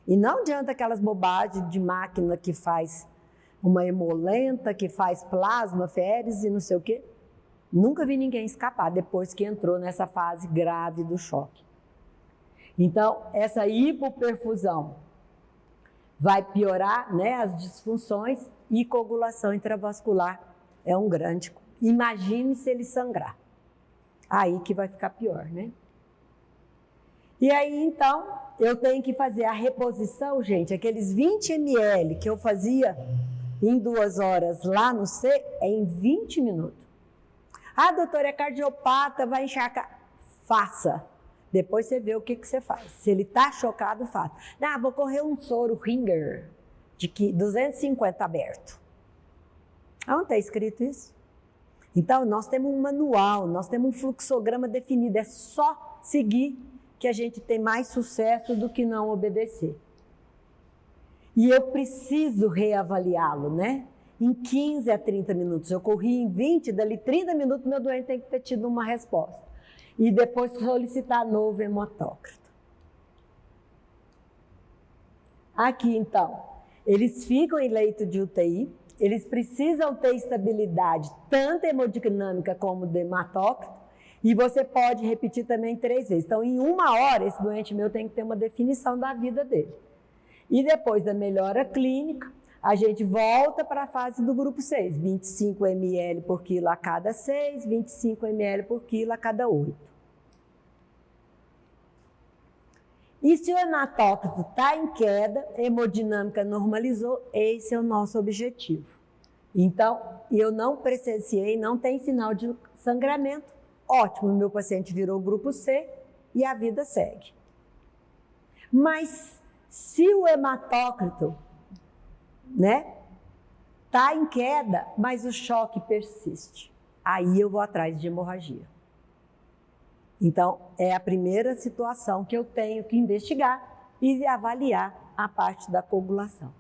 E não adianta aquelas bobagens de máquina que faz uma hemolenta, que faz plasma, féres e não sei o quê. Nunca vi ninguém escapar depois que entrou nessa fase grave do choque. Então, essa hipoperfusão vai piorar, né, as disfunções e coagulação intravascular é um grande. Imagine se ele sangrar. Aí que vai ficar pior, né? E aí, então, eu tenho que fazer a reposição, gente, aqueles 20 ml que eu fazia em 2 horas lá no C, é em 20 minutos. Ah, doutora, é cardiopata, vai encharcar. Faça. Depois você vê o que você faz. Se ele está chocado, faça. Ah, vou correr um soro Ringer de 250 aberto. Onde está escrito isso? Então, nós temos um manual, nós temos um fluxograma definido. É só seguir que a gente tem mais sucesso do que não obedecer. E eu preciso reavaliá-lo, né? Em 15 a 30 minutos. Eu corri em 20, dali 30 minutos meu doente tem que ter tido uma resposta. E depois solicitar novo hematócrito. Aqui, então, eles ficam em leito de UTI, eles precisam ter estabilidade, tanto hemodinâmica como do hematócrito, e você pode repetir também 3 vezes. Então, em 1 hora, esse doente meu tem que ter uma definição da vida dele. E depois da melhora clínica, a gente volta para a fase do grupo 6, 25 ml por quilo a cada 6, 25 ml por quilo a cada 8. E se o hematócrito está em queda, a hemodinâmica normalizou, esse é o nosso objetivo. Então, eu não presenciei, não tem sinal de sangramento. Ótimo, meu paciente virou grupo C e a vida segue. Mas se o hematócrito, né, tá em queda, mas o choque persiste, aí eu vou atrás de hemorragia. Então, é a primeira situação que eu tenho que investigar e avaliar a parte da coagulação.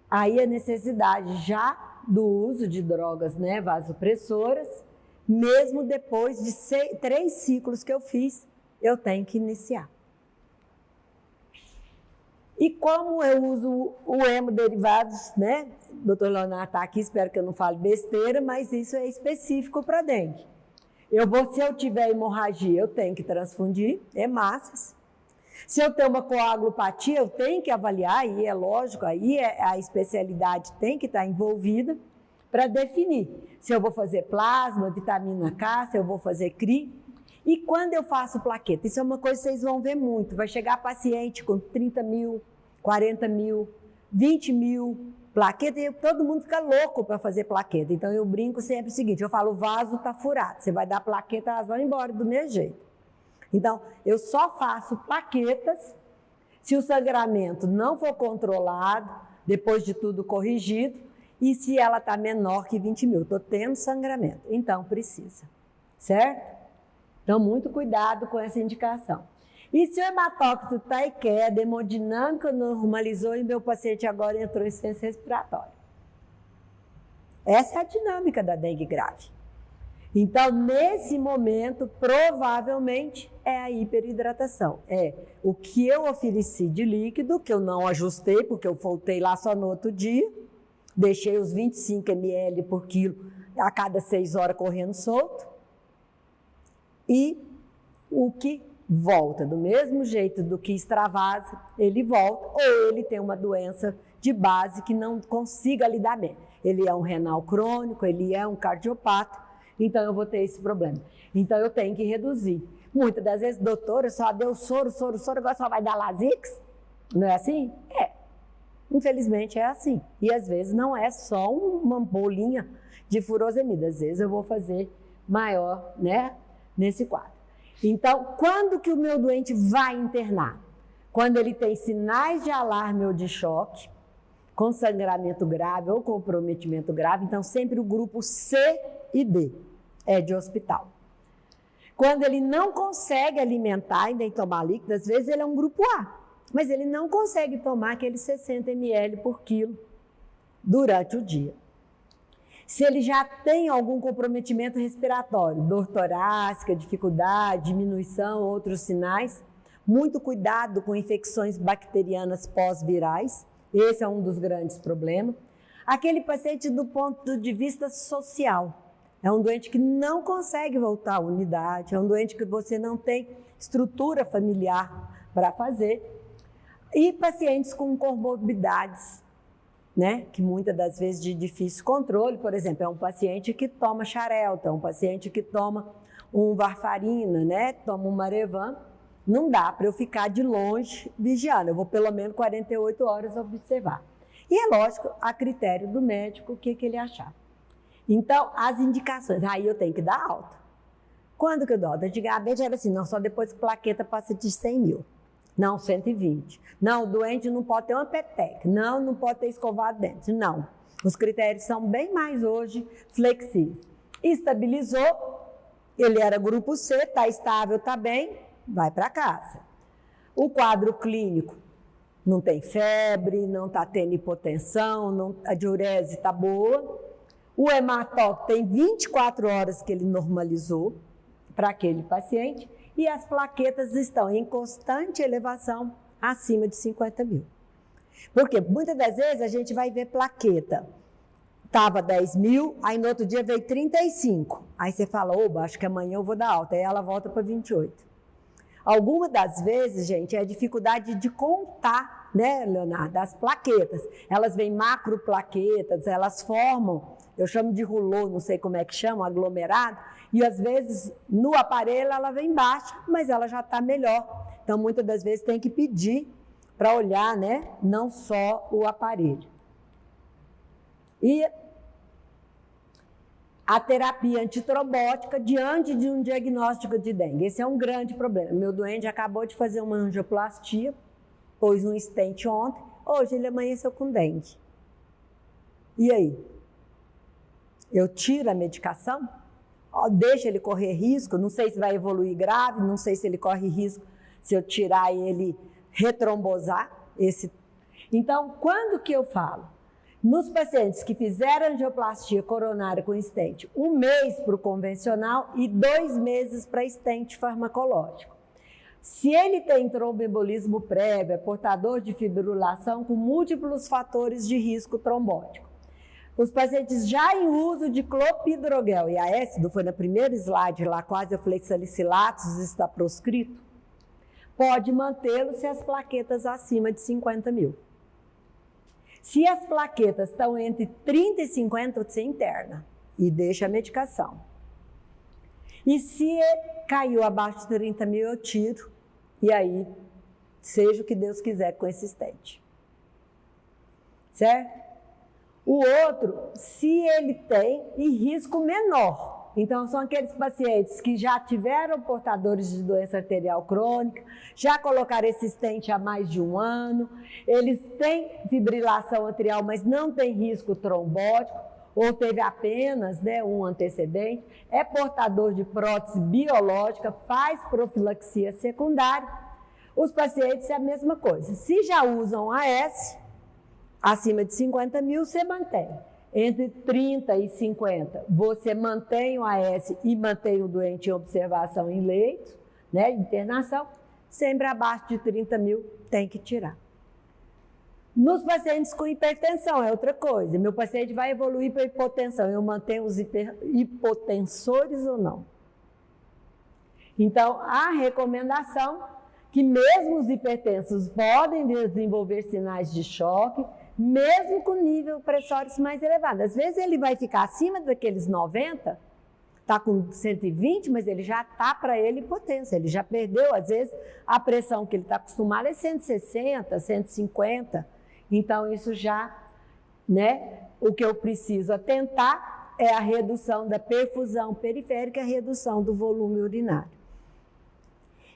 Aí a necessidade já do uso de drogas, né, vasopressoras, mesmo depois de 3 ciclos que eu fiz, eu tenho que iniciar. E como eu uso o hemoderivados, né? O Dr. Leonardo está aqui, espero que eu não fale besteira, mas isso é específico para dengue. Se eu tiver hemorragia, eu tenho que transfundir hemácias. Se eu tenho uma coagulopatia, eu tenho que avaliar, e é lógico, aí a especialidade tem que estar envolvida para definir se eu vou fazer plasma, vitamina K, se eu vou fazer CRI. E quando eu faço plaqueta? Isso é uma coisa que vocês vão ver muito. Vai chegar paciente com 30 mil, 40 mil, 20 mil plaqueta e todo mundo fica louco para fazer plaqueta. Então eu brinco sempre o seguinte, eu falo, o vaso está furado. Você vai dar plaqueta, elas vão embora do mesmo jeito. Então, eu só faço plaquetas se o sangramento não for controlado, depois de tudo corrigido, e se ela está menor que 20 mil. Estou tendo sangramento, então precisa, certo? Então, muito cuidado com essa indicação. E se o hematócrito está em queda, a hemodinâmica normalizou e meu paciente agora entrou em insuficiência respiratória. Essa é a dinâmica da dengue grave. Então, nesse momento, provavelmente é a hiperidratação. É o que eu ofereci de líquido, que eu não ajustei, porque eu voltei lá só no outro dia, deixei os 25 ml por quilo a cada 6 horas correndo solto, e o que volta, do mesmo jeito do que extravasa, ele volta, ou ele tem uma doença de base que não consiga lidar bem. Ele é um renal crônico, ele é um cardiopata, então eu vou ter esse problema. Então eu tenho que reduzir. Muitas das vezes, doutora, só deu soro, agora só vai dar Lasix? Não é assim? É. Infelizmente é assim. E às vezes não é só uma bolinha de furosemida, às vezes eu vou fazer maior, né, nesse quadro. Então, quando que o meu doente vai internar? Quando ele tem sinais de alarme ou de choque, com sangramento grave ou comprometimento grave, então sempre o grupo C e D é de hospital. Quando ele não consegue alimentar e nem tomar líquido, às vezes ele é um grupo A, mas ele não consegue tomar aqueles 60 ml por quilo durante o dia. Se ele já tem algum comprometimento respiratório, dor torácica, dificuldade, diminuição, outros sinais, muito cuidado com infecções bacterianas pós-virais, esse é um dos grandes problemas. Aquele paciente do ponto de vista social, é um doente que não consegue voltar à unidade, é um doente que você não tem estrutura familiar para fazer, e pacientes com comorbidades, né, que muitas das vezes de difícil controle, por exemplo, é um paciente que toma xarelto, é um paciente que toma um varfarina, né, toma um Marevan, não dá para eu ficar de longe vigiando, eu vou pelo menos 48 horas observar. E é lógico, a critério do médico, o que ele achar. Então, as indicações, aí eu tenho que dar alta. Quando que eu dou alta? Antigamente era assim, não, só depois que a plaqueta passa de 100 mil. Não, 120. Não, o doente não pode ter uma petec. Não pode ter escovado dentes. Não. Os critérios são bem mais hoje flexíveis. Estabilizou, ele era grupo C, está estável, está bem, vai para casa. O quadro clínico, não tem febre, não está tendo hipotensão, a diurese está boa. O hematócrito tem 24 horas que ele normalizou para aquele paciente. E as plaquetas estão em constante elevação acima de 50 mil. Porque muitas das vezes a gente vai ver plaqueta, estava 10 mil, aí no outro dia veio 35. Aí você fala, oba, acho que amanhã eu vou dar alta, aí ela volta para 28. Algumas das vezes, gente, é a dificuldade de contar, né, Leonardo, as plaquetas. Elas vêm macroplaquetas, elas formam, eu chamo de rulô, não sei como é que chama, aglomerado, e às vezes no aparelho ela vem baixa, mas ela já está melhor. Então, muitas das vezes tem que pedir para olhar, né, não só o aparelho. E a terapia antitrombótica diante de um diagnóstico de dengue. Esse é um grande problema. Meu doente acabou de fazer uma angioplastia, pôs um stent ontem, hoje ele amanheceu com dengue. E aí? Eu tiro a medicação? Deixa ele correr risco? Não sei se vai evoluir grave, não sei se ele corre risco se eu tirar ele retrombosar. Então, quando que eu falo? Nos pacientes que fizeram angioplastia coronária com stent, 1 mês para o convencional e 2 meses para stent farmacológico. Se ele tem tromboembolismo prévio, é portador de fibrilação com múltiplos fatores de risco trombótico. Os pacientes já em uso de clopidogrel e ácido, foi na primeira slide lá, quase aflexalicilatos está proscrito, pode mantê-lo se as plaquetas acima de 50 mil. Se as plaquetas estão entre 30 e 50, você interna e deixa a medicação. E se caiu abaixo de 30 mil, eu tiro. E aí, seja o que Deus quiser com esse stent. Certo? O outro, se ele tem em risco menor. Então, são aqueles pacientes que já tiveram portadores de doença arterial crônica, já colocaram esse stent há mais de 1 ano, eles têm fibrilação atrial, mas não tem risco trombótico, ou teve apenas, né, um antecedente, é portador de prótese biológica, faz profilaxia secundária. Os pacientes é a mesma coisa. Se já usam AS, acima de 50 mil, você mantém. entre 30 e 50, você mantém o AS e mantém o doente em observação em leito, né, internação. Sempre abaixo de 30 mil tem que tirar. Nos pacientes com hipertensão é outra coisa. Meu paciente vai evoluir para hipotensão, eu mantenho os hipotensores ou não? Então, a recomendação que mesmo os hipertensos podem desenvolver sinais de choque, mesmo com nível pressórico mais elevado. Às vezes ele vai ficar acima daqueles 90, está com 120, mas ele já está para ele hipotensão, ele já perdeu, às vezes, a pressão que ele está acostumado é 160, 150. Então, isso já, né, o que eu preciso atentar é a redução da perfusão periférica e a redução do volume urinário.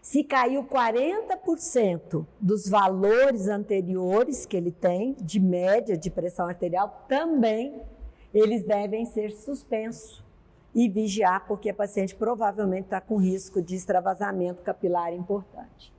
Se caiu 40% dos valores anteriores que ele tem, de média de pressão arterial, também eles devem ser suspensos e vigiar, porque a paciente provavelmente está com risco de extravasamento capilar importante.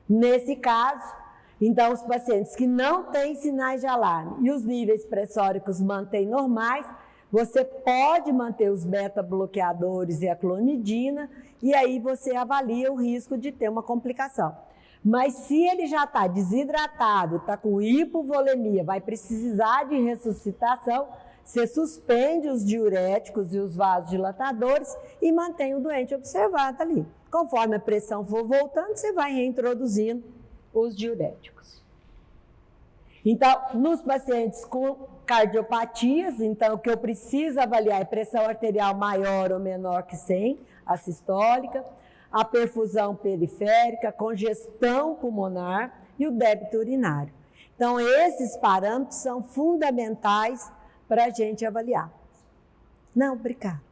Nesse caso, então, os pacientes que não têm sinais de alarme e os níveis pressóricos mantêm normais, você pode manter os beta-bloqueadores e a clonidina, e aí você avalia o risco de ter uma complicação. Mas se ele já está desidratado, está com hipovolemia, vai precisar de ressuscitação, você suspende os diuréticos e os vasodilatadores e mantém o doente observado ali. Conforme a pressão for voltando, você vai reintroduzindo os diuréticos. Então, nos pacientes com cardiopatias, então o que eu preciso avaliar é pressão arterial maior ou menor que 100, a sistólica, a perfusão periférica, congestão pulmonar e o débito urinário. Então, esses parâmetros são fundamentais para a gente avaliar. Não, obrigada.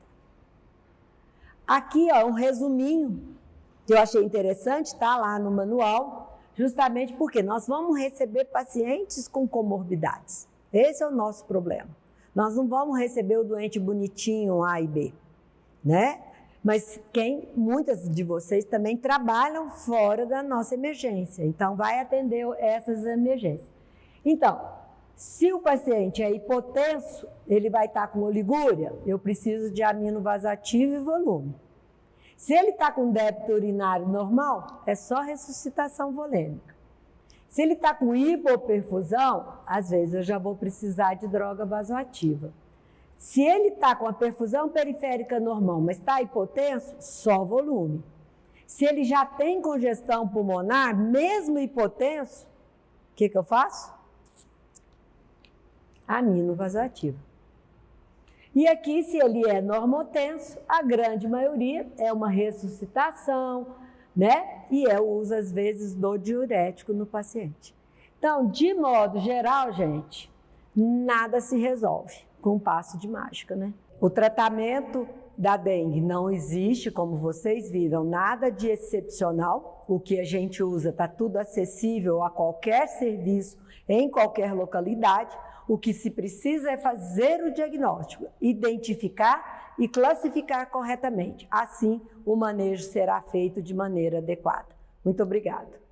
Aqui, ó, um resuminho que eu achei interessante, está lá no manual, justamente porque nós vamos receber pacientes com comorbidades. Esse é o nosso problema. Nós não vamos receber o doente bonitinho A e B, né? Mas muitas de vocês também trabalham fora da nossa emergência, então vai atender essas emergências. Então, se o paciente é hipotenso, ele vai estar com oligúria, eu preciso de amino vasativo e volume. Se ele está com débito urinário normal, é só ressuscitação volêmica. Se ele está com hipoperfusão, às vezes eu já vou precisar de droga vasoativa. Se ele está com a perfusão periférica normal, mas está hipotenso, só volume. Se ele já tem congestão pulmonar, mesmo hipotenso, o que eu faço? Amino vasoativo. E aqui, se ele é normotenso, a grande maioria é uma ressuscitação, né? E é o uso, às vezes, do diurético no paciente. Então, de modo geral, gente, nada se resolve com um passo de mágica, né? O tratamento da dengue não existe, como vocês viram, nada de excepcional. O que a gente usa está tudo acessível a qualquer serviço, em qualquer localidade. O que se precisa é fazer o diagnóstico, identificar e classificar corretamente. Assim, o manejo será feito de maneira adequada. Muito obrigada.